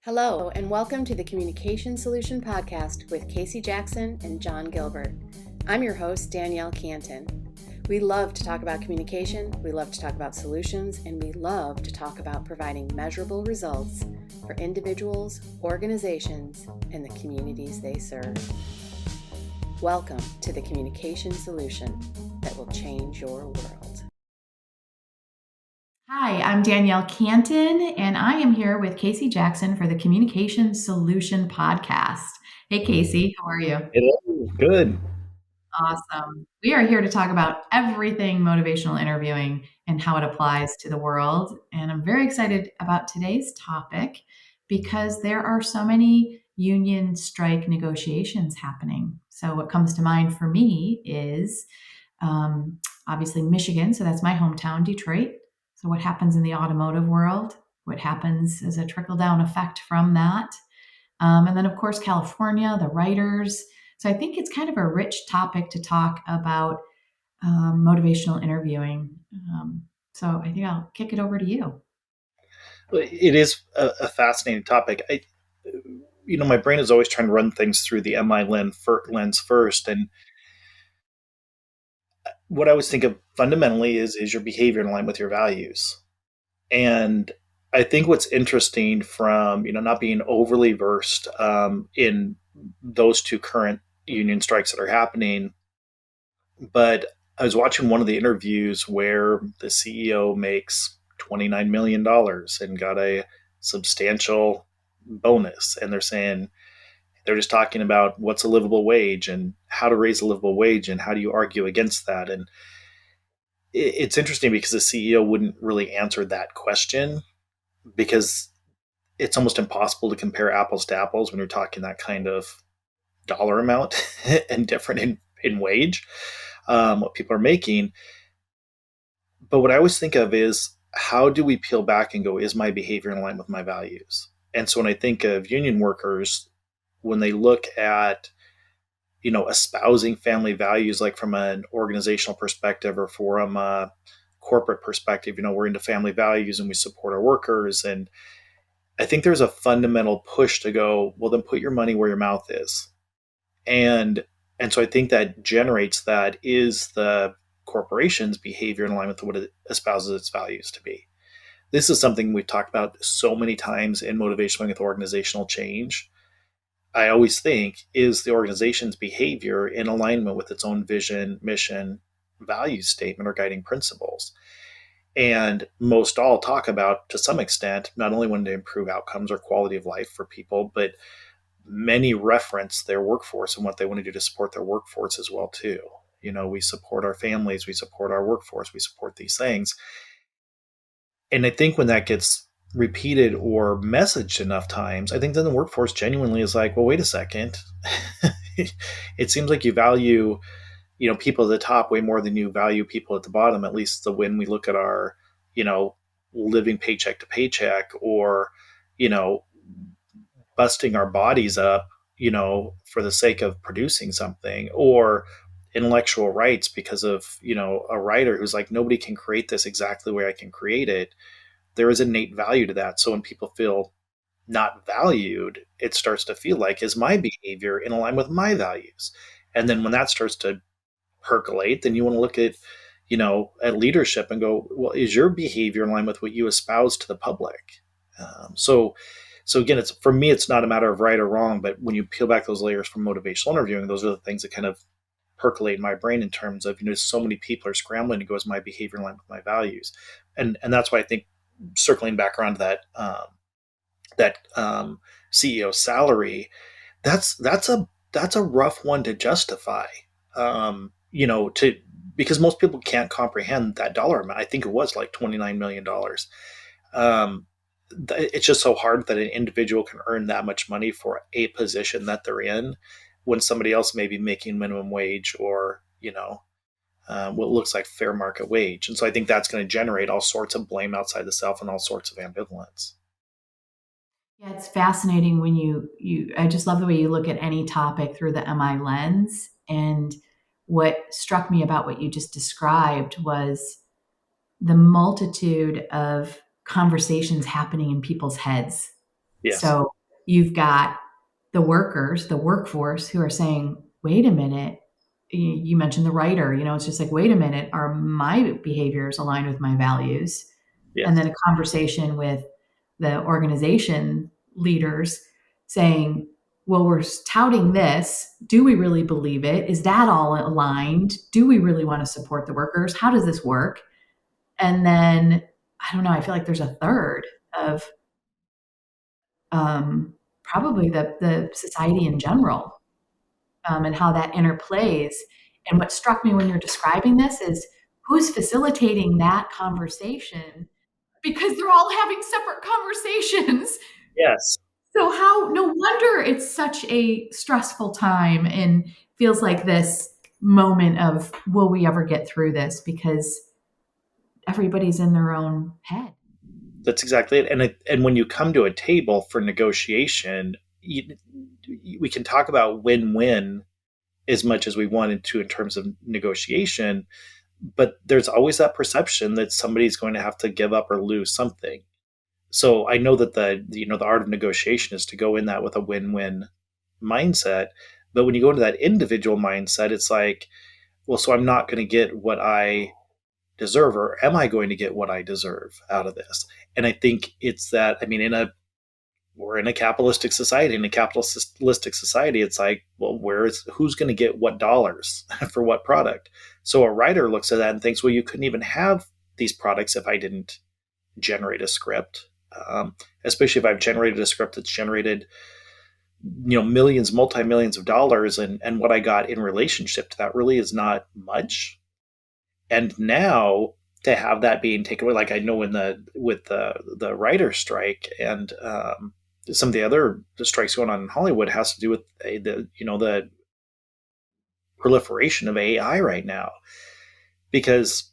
Hello, and welcome to the Communication Solution Podcast with Casey Jackson and John Gilbert. I'm your host, Danielle Cantin. We love to talk about communication, we love to talk about solutions, and we love to talk about providing measurable results for individuals, organizations, and the communities they serve. Welcome to the Communication Solution that will change your world. Hi, I'm Danielle Cantin, and I am here with Casey Jackson for the Communication Solution Podcast. Hey, Casey, how are you? Hello. Good. Awesome. We are here to talk about everything motivational interviewing and how it applies to the world. And I'm very excited about today's topic because there are so many union strike negotiations happening. So, what comes to mind for me is um, obviously Michigan. So, that's my hometown, Detroit. So, what happens in the automotive world? What happens as a trickle down effect from that? And then, of course, California, the writers. So I think it's kind of a rich topic to talk about motivational interviewing. So I think I'll kick it over to you. It is a fascinating topic. My brain is always trying to run things through the MI lens first. And what I always think of fundamentally is your behavior in line with your values. And I think what's interesting from, not being overly versed in those two current union strikes that are happening, but I was watching one of the interviews where the CEO makes $29 million dollars and got a substantial bonus. And they're just talking about what's a livable wage and how to raise a livable wage and how do you argue against that. And it's interesting because the CEO wouldn't really answer that question because it's almost impossible to compare apples to apples when you're talking that kind of dollar amount and different in wage, what people are making. But what I always think of is how do we peel back and go, is my behavior in line with my values? And so when I think of union workers, when they look at, espousing family values, like from an organizational perspective or from a corporate perspective, we're into family values and we support our workers. And I think there's a fundamental push to go, well, then put your money where your mouth is. And and so I think that generates that is the corporation's behavior in line with what it espouses its values to be. This is something we've talked about so many times in motivational with organizational change. I always think, is the organization's behavior in alignment with its own vision, mission, value statement, or guiding principles? And most all talk about, to some extent, not only wanting to improve outcomes or quality of life for people, but many reference their workforce and what they want to do to support their workforce as well too. We support our families, we support our workforce, we support these things. And I think when that gets repeated or messaged enough times, I think then the workforce genuinely is like, well, wait a second. It seems like you value, people at the top way more than you value people at the bottom, at least when we look at our, you know, living paycheck to paycheck, or, you know, busting our bodies up, for the sake of producing something, or intellectual rights because of, a writer who's like, nobody can create this exactly the way I can create it. There is innate value to that. So when people feel not valued, it starts to feel like, is my behavior in line with my values? And then when that starts to percolate, then you want to look at, at leadership and go, well, is your behavior in line with what you espouse to the public? So again, it's, for me, it's not a matter of right or wrong, but when you peel back those layers from motivational interviewing, those are the things that kind of percolate in my brain in terms of, so many people are scrambling to go, is my behavior in line with my values? And that's why I think, circling back around to that CEO salary, that's a rough one to justify. To Because most people can't comprehend that dollar amount. I think it was like $29 million. It's just so hard that an individual can earn that much money for a position that they're in, when somebody else may be making minimum wage, or what looks like fair market wage. And so I think that's going to generate all sorts of blame outside the self and all sorts of ambivalence. Yeah, it's fascinating when you I just love the way you look at any topic through the MI lens. And what struck me about what you just described was the multitude of conversations happening in people's heads Yes. So you've got the workers, the workforce who are saying, wait a minute, you mentioned the writer, it's just like, wait a minute, are my behaviors aligned with my values? And Yes. then a conversation with the organization leaders saying, well, we're touting this. Do we really believe it? Is that all aligned? Do we really want to support the workers? How does this work? And then, I don't know, I feel like there's a third of probably the society in general, and how that interplays. And what struck me when you're describing this is who's facilitating that conversation, because they're all having separate conversations. Yes. So how, no wonder it's such a stressful time and feels like this moment of, will we ever get through this? Because everybody's in their own head. That's exactly it. And when you come to a table for negotiation, we can talk about win-win as much as we wanted to in terms of negotiation, but there's always that perception that somebody's going to have to give up or lose something. So I know that the art of negotiation is to go in that with a win-win mindset, but when you go into that individual mindset, it's like, well, so I'm not going to get what I deserve, or am I going to get what I deserve out of this? And I think it's that, I mean, we're in a capitalistic society. In a capitalistic society, it's like, well, who's going to get what dollars for what product? So a writer looks at that and thinks, well, you couldn't even have these products if I didn't generate a script. Especially if I've generated a script that's generated, millions, multi-millions of dollars, and what I got in relationship to that really is not much. And now to have that being taken away, like I know with the writer strike and some of the other strikes going on in Hollywood, has to do with the proliferation of AI right now. Because,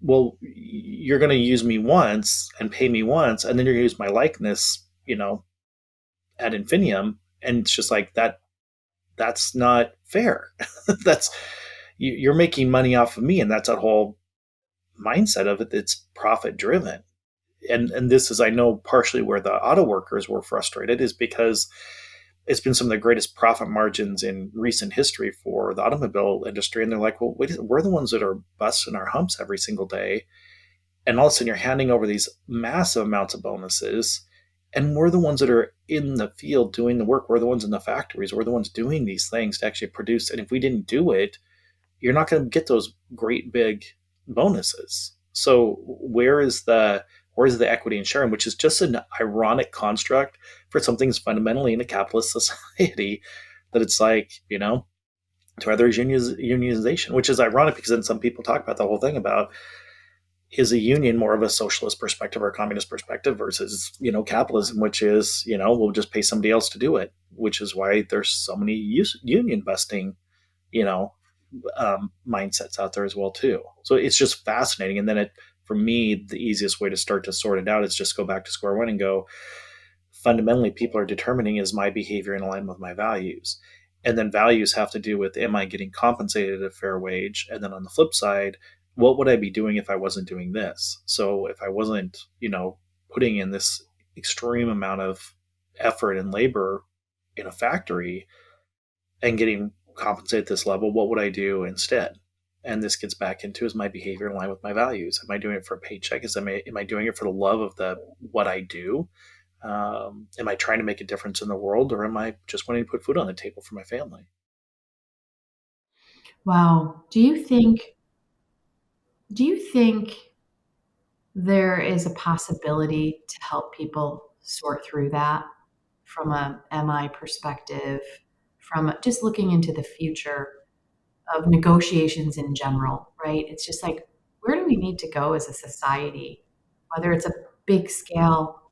well, you're going to use me once and pay me once, and then you're going to use my likeness, ad infinitum, and it's just like that. That's not fair. That's you're making money off of me, and that's that whole mindset of it. It's profit driven. And this is, I know, partially where the auto workers were frustrated, is because it's been some of the greatest profit margins in recent history for the automobile industry, and they're like, well, wait, we're the ones that are busting our humps every single day, and all of a sudden you're handing over these massive amounts of bonuses, and we're the ones that are in the field doing the work. We're the ones in the factories. We're the ones doing these things to actually produce, and if we didn't do it, you're not going to get those great big bonuses. So where's the equity in sharing, which is just an ironic construct for something that's fundamentally in a capitalist society, that it's like, to others unionization, which is ironic because then some people talk about the whole thing about, is a union more of a socialist perspective or a communist perspective versus, capitalism, which is, we'll just pay somebody else to do it, which is why there's so many union busting, you know, mindsets out there as well too. So it's just fascinating. And then for me, the easiest way to start to sort it out is just go back to square one and go, fundamentally, people are determining, is my behavior in alignment with my values? And then values have to do with, am I getting compensated at a fair wage? And then on the flip side, what would I be doing if I wasn't doing this? So if I wasn't, putting in this extreme amount of effort and labor in a factory and getting compensated at this level, what would I do instead? And this gets back into, is my behavior in line with my values? Am I doing it for a paycheck? Am I doing it for the love of what I do? Am I trying to make a difference in the world, or am I just wanting to put food on the table for my family? Wow. Do you think there is a possibility to help people sort through that from a MI perspective, from just looking into the future of negotiations in general, right? It's just like, where do we need to go as a society, whether it's a big scale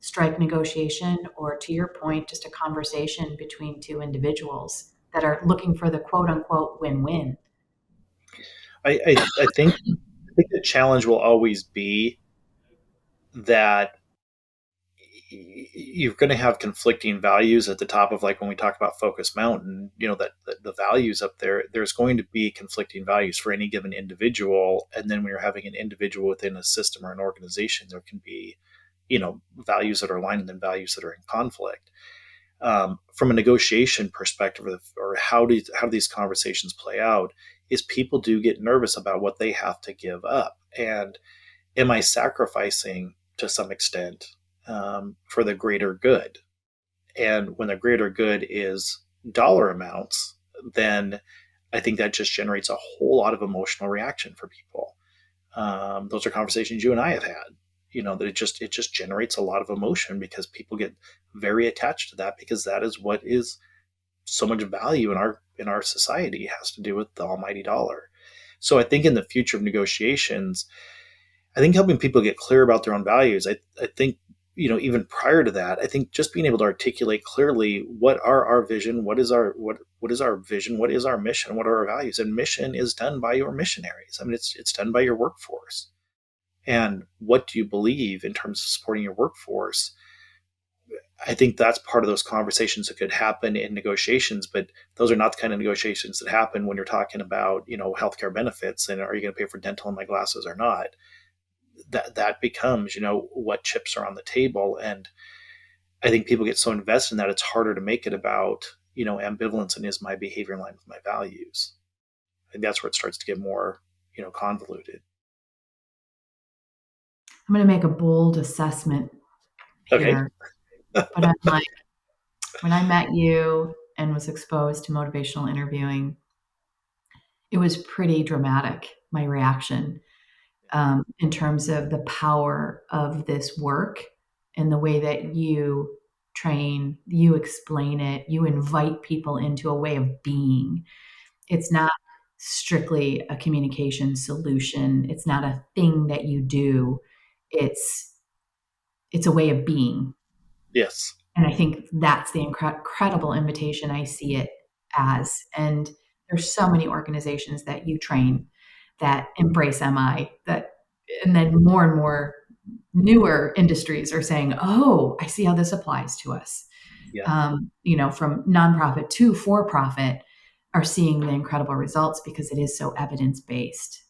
strike negotiation or, to your point, just a conversation between two individuals that are looking for the quote unquote win win? I think the challenge will always be that you're going to have conflicting values at the top of, like when we talk about Focus Mountain, that the values up there, there's going to be conflicting values for any given individual. And then when you're having an individual within a system or an organization, there can be values that are aligned and then values that are in conflict. From a negotiation perspective, or how do these conversations play out, is people do get nervous about what they have to give up, and am I sacrificing to some extent for the greater good? And when the greater good is dollar amounts, then I think that just generates a whole lot of emotional reaction for people. Those are conversations you and I have had. That it just generates a lot of emotion because people get very attached to that, because that is what is so much value in our society, has to do with the almighty dollar. So I think in the future of negotiations, I think helping people get clear about their own values. I think, even prior to that, I think just being able to articulate clearly what are our vision, what is our vision, what is our mission, what are our values. And mission is done by your missionaries. I mean, it's done by your workforce. And what do you believe in terms of supporting your workforce? I think that's part of those conversations that could happen in negotiations, but those are not the kind of negotiations that happen when you're talking about, healthcare benefits and are you going to pay for dental in my glasses or not? That becomes, what chips are on the table. And I think people get so invested in that, it's harder to make it about, ambivalence and is my behavior in line with my values. And that's where it starts to get more, convoluted. I'm going to make a bold assessment Okay. here, but I'm like, when I met you and was exposed to motivational interviewing, it was pretty dramatic, my reaction, in terms of the power of this work and the way that you train, you explain it, you invite people into a way of being. It's not strictly a communication solution. It's not a thing that you do. It's it's a way of being. Yes. And I think that's the incredible invitation I see it as. And there's so many organizations that you train that embrace MI, that, and then more and more newer industries are saying, "Oh, I see how this applies to us." Yeah. From nonprofit to for profit, are seeing the incredible results because it is so evidence based.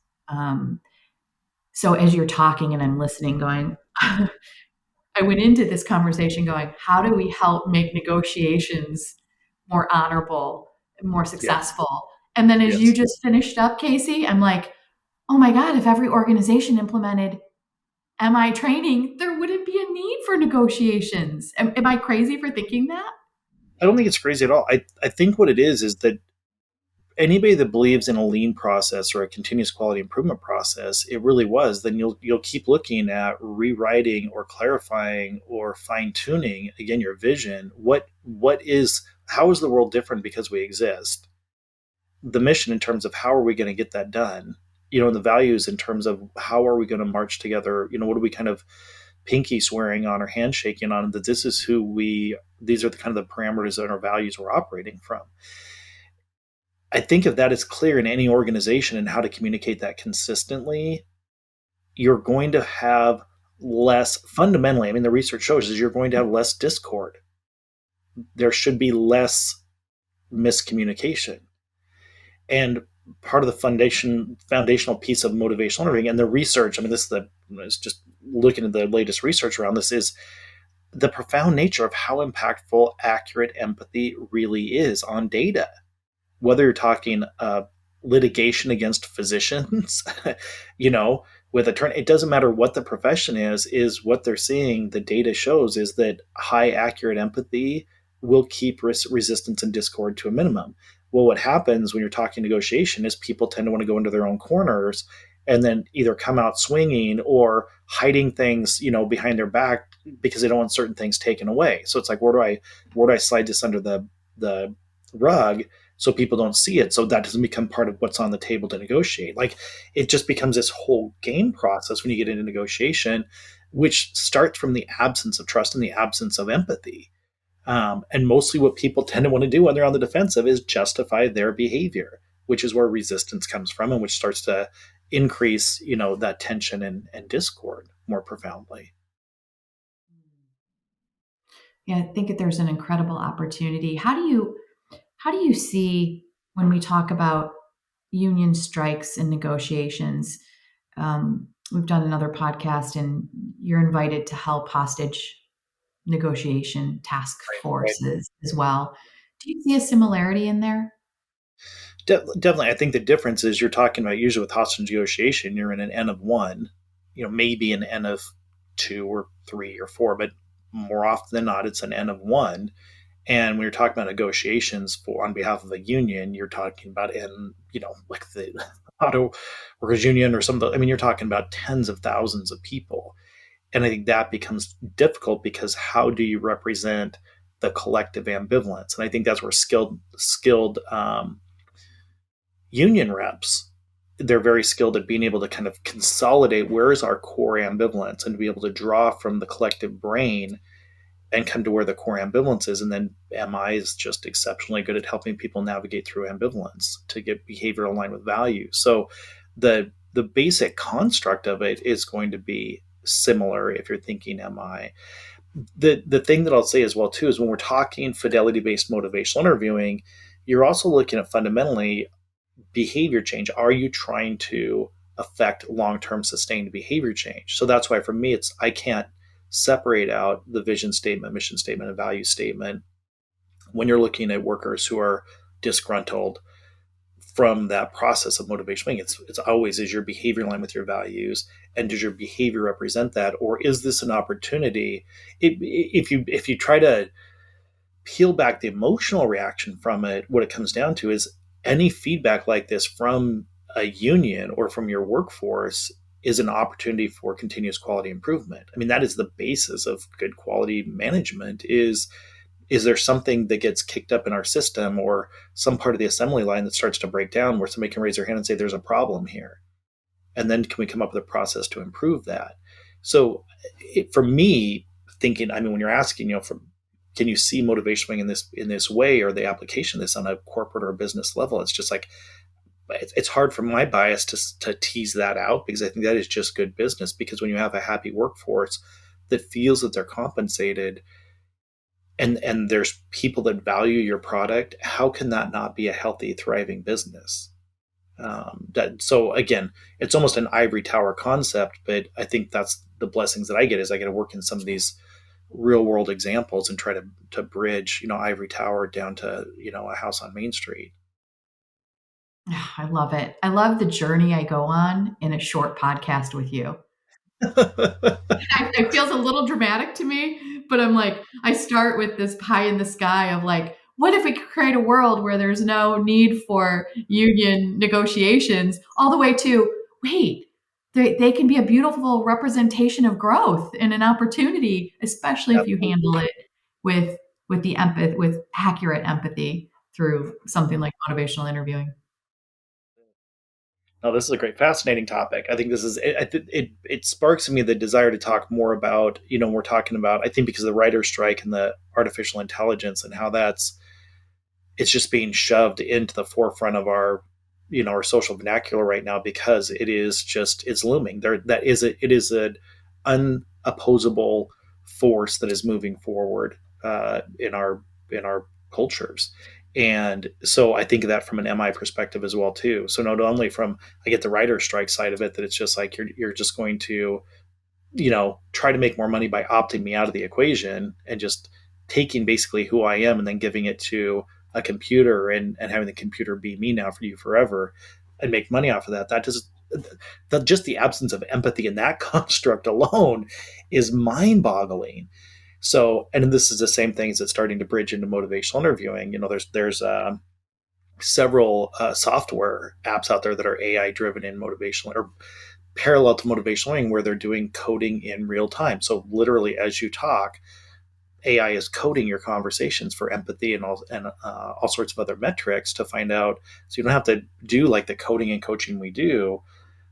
So as you're talking and I'm listening, going, I went into this conversation going, how do we help make negotiations more honorable, more Yes. successful? And then as you Yes. just finished up, Casey, I'm like, oh my God, if every organization implemented MI training, there wouldn't be a need for negotiations. Am I crazy for thinking that? I don't think it's crazy at all. I think what it is that anybody that believes in a lean process or a continuous quality improvement process, it really was, then you'll keep looking at rewriting or clarifying or fine tuning again your vision. What is how is the world different because we exist? The mission in terms of how are we going to get that done? And the values in terms of how are we going to march together? What are we kind of pinky swearing on or handshaking on, that this is who these are the kind of the parameters and our values we're operating from. I think if that is clear in any organization and how to communicate that consistently, you're going to have less, fundamentally, I mean, the research shows is you're going to have less discord. There should be less miscommunication. And part of the foundational piece of motivational interviewing and the research, I mean, is just looking at the latest research around this, is the profound nature of how impactful accurate empathy really is on data. Whether you're talking litigation against physicians, with attorney, it doesn't matter what the profession is what they're seeing. The data shows is that high accurate empathy will keep resistance and discord to a minimum. Well, what happens when you're talking negotiation is people tend to want to go into their own corners and then either come out swinging or hiding things, behind their back because they don't want certain things taken away. So it's like, where do I slide this under the rug so people don't see it, so that doesn't become part of what's on the table to negotiate? Like, it just becomes this whole game process when you get into negotiation, which starts from the absence of trust and the absence of empathy. And mostly what people tend to want to do when they're on the defensive is justify their behavior, which is where resistance comes from and which starts to increase, that tension and discord more profoundly. Yeah, I think that there's an incredible opportunity. How do you see when we talk about union strikes and negotiations? we've done another podcast, and you're invited to help hostage negotiation task Right. forces as well. Do you see a similarity in there? Definitely. I think the difference is you're talking about usually with hostage negotiation, you're in an N of one, maybe an N of two or three or four, but more often than not, it's an N of one. And when you're talking about negotiations for on behalf of a union, you're talking about like the auto workers union or something. I mean, you're talking about tens of thousands of people. And I think that becomes difficult because how do you represent the collective ambivalence? And I think that's where skilled union reps, they're very skilled at being able to kind of consolidate where is our core ambivalence and to be able to draw from the collective brain and come to where the core ambivalence is. And then MI is just exceptionally good at helping people navigate through ambivalence to get behavior aligned with value. So the basic construct of it is going to be similar if you're thinking MI. The thing that I'll say as well too is when we're talking fidelity based motivational interviewing, you're also looking at fundamentally behavior change. Are you trying to affect long-term sustained behavior change? So that's why for me, I can't separate out the vision statement, mission statement, and value statement when you're looking at workers who are disgruntled from that process of motivation. It's always, is your behavior in line with your values, and does your behavior represent that, or is this an opportunity? If you try to peel back the emotional reaction from it, what it comes down to is any feedback like this from a union or from your workforce is an opportunity for continuous quality improvement. I mean, that is the basis of good quality management is there something that gets kicked up in our system or some part of the assembly line that starts to break down where somebody can raise their hand and say there's a problem here, and then can we come up with a process to improve that? So for me, thinking, I mean, when you're asking, can you see motivation in this way, or the application of this on a corporate or a business level? It's just like it's hard for my bias to tease that out, because I think that is just good business. Because when you have a happy workforce that feels that they're compensated, and there's people that value your product, how can that not be a healthy, thriving business? So again, it's almost an ivory tower concept, but I think that's the blessings that I get, is I get to work in some of these real world examples and try to bridge, ivory tower down to, a house on Main Street. I love it. I love the journey I go on in a short podcast with you. It feels a little dramatic to me, but I'm like, I start with this pie in the sky of like, what if we could create a world where there's no need for union negotiations, all the way to, wait, they can be a beautiful representation of growth and an opportunity, especially if you handle Absolutely. it with with accurate empathy through something like motivational interviewing. No, this is a great, fascinating topic. I think this is it sparks in me the desire to talk more about, we're talking about, I think because of the writer's strike and the artificial intelligence and how it's just being shoved into the forefront of our social vernacular right now, because it's looming there. It is an unopposable force that is moving forward in our cultures. And so I think of that from an MI perspective as well too. So not only from, I get the writer strike side of it, that it's just like you're just going to, try to make more money by opting me out of the equation and just taking basically who I am and then giving it to a computer, and having the computer be me now for you forever and make money off of that. Just the absence of empathy in that construct alone is mind boggling. So, and this is the same thing as it's starting to bridge into motivational interviewing. There's several software apps out there that are AI driven in motivational, or parallel to motivational learning, where they're doing coding in real time. So literally, as you talk, AI is coding your conversations for empathy and all sorts of other metrics to find out. So you don't have to do like the coding and coaching we do.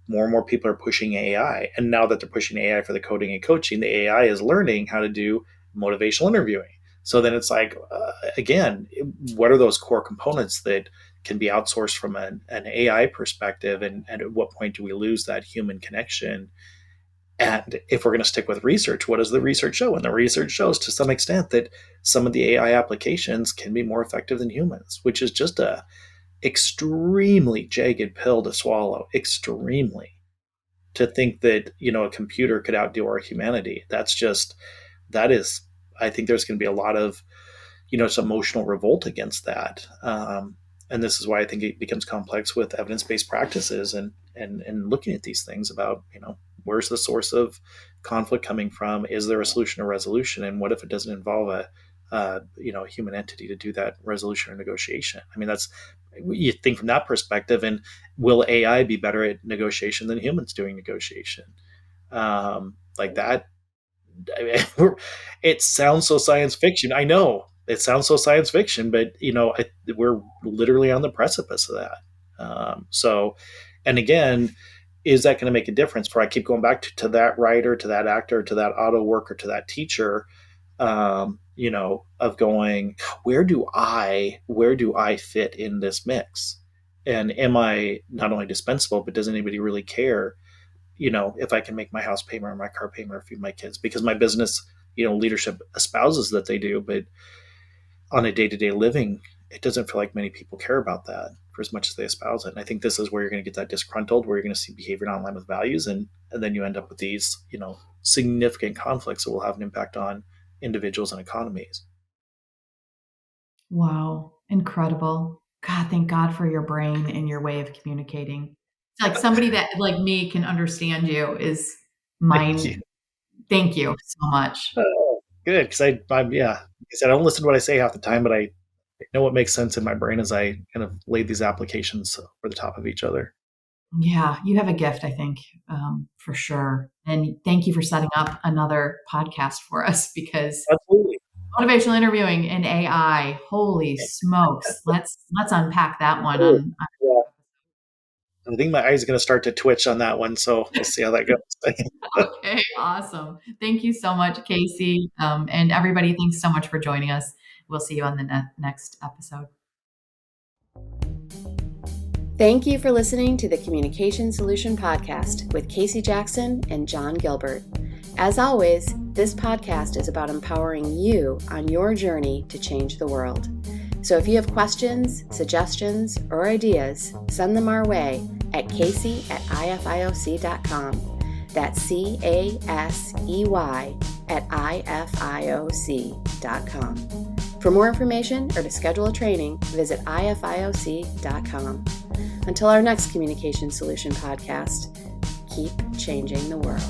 More and more people are pushing AI, and now that they're pushing AI for the coding and coaching, the AI is learning how to do motivational interviewing. So then it's like, again, what are those core components that can be outsourced from an AI perspective, and at what point do we lose that human connection? And if we're going to stick with research, what does the research show? And the research shows to some extent that some of the AI applications can be more effective than humans, which is just a extremely jagged pill to swallow. Extremely. to think that, a computer could outdo our humanity. I think there's going to be a lot of, some emotional revolt against that. And this is why I think it becomes complex with evidence-based practices and looking at these things about, where's the source of conflict coming from? Is there a solution or resolution? And what if it doesn't involve a human entity to do that resolution or negotiation? I mean, you think from that perspective, and will AI be better at negotiation than humans doing negotiation? Like that. I mean, it sounds so science fiction. I know it sounds so science fiction, but we're literally on the precipice of that. And again, is that going to make a difference? For I keep going back to that writer, to that actor, to that auto worker, to that teacher. Of going, where do I fit in this mix? And am I not only dispensable, but does anybody really care? If I can make my house payment or my car payment or feed my kids, because my business, leadership espouses that they do, but on a day-to-day living, it doesn't feel like many people care about that for as much as they espouse it. And I think this is where you're going to get that disgruntled, where you're going to see behavior not in line with values. And then you end up with these, significant conflicts that will have an impact on individuals and economies. Wow. Incredible. God, thank God for your brain and your way of communicating. It's like somebody that like me can understand you is mine. Thank you. Thank you so much. Good. Cause I don't listen to what I say half the time, but I know what makes sense in my brain as I kind of laid these applications over the top of each other. Yeah, you have a gift, I think, for sure. And thank you for setting up another podcast for us, because Absolutely. motivational interviewing and AI, holy smokes. Let's unpack that one. Yeah. I think my eyes are going to start to twitch on that one, so we'll see how that goes. Okay, awesome. Thank you so much, Casey. And everybody, thanks so much for joining us. We'll see you on the next episode. Thank you for listening to the Communication Solution Podcast with Casey Jackson and John Gilbert. As always, this podcast is about empowering you on your journey to change the world. So if you have questions, suggestions, or ideas, send them our way at casey@ifioc.com. That's CASEY@ifioc.com. For more information or to schedule a training, visit ifioc.com. Until our next Communication Solution Podcast, keep changing the world.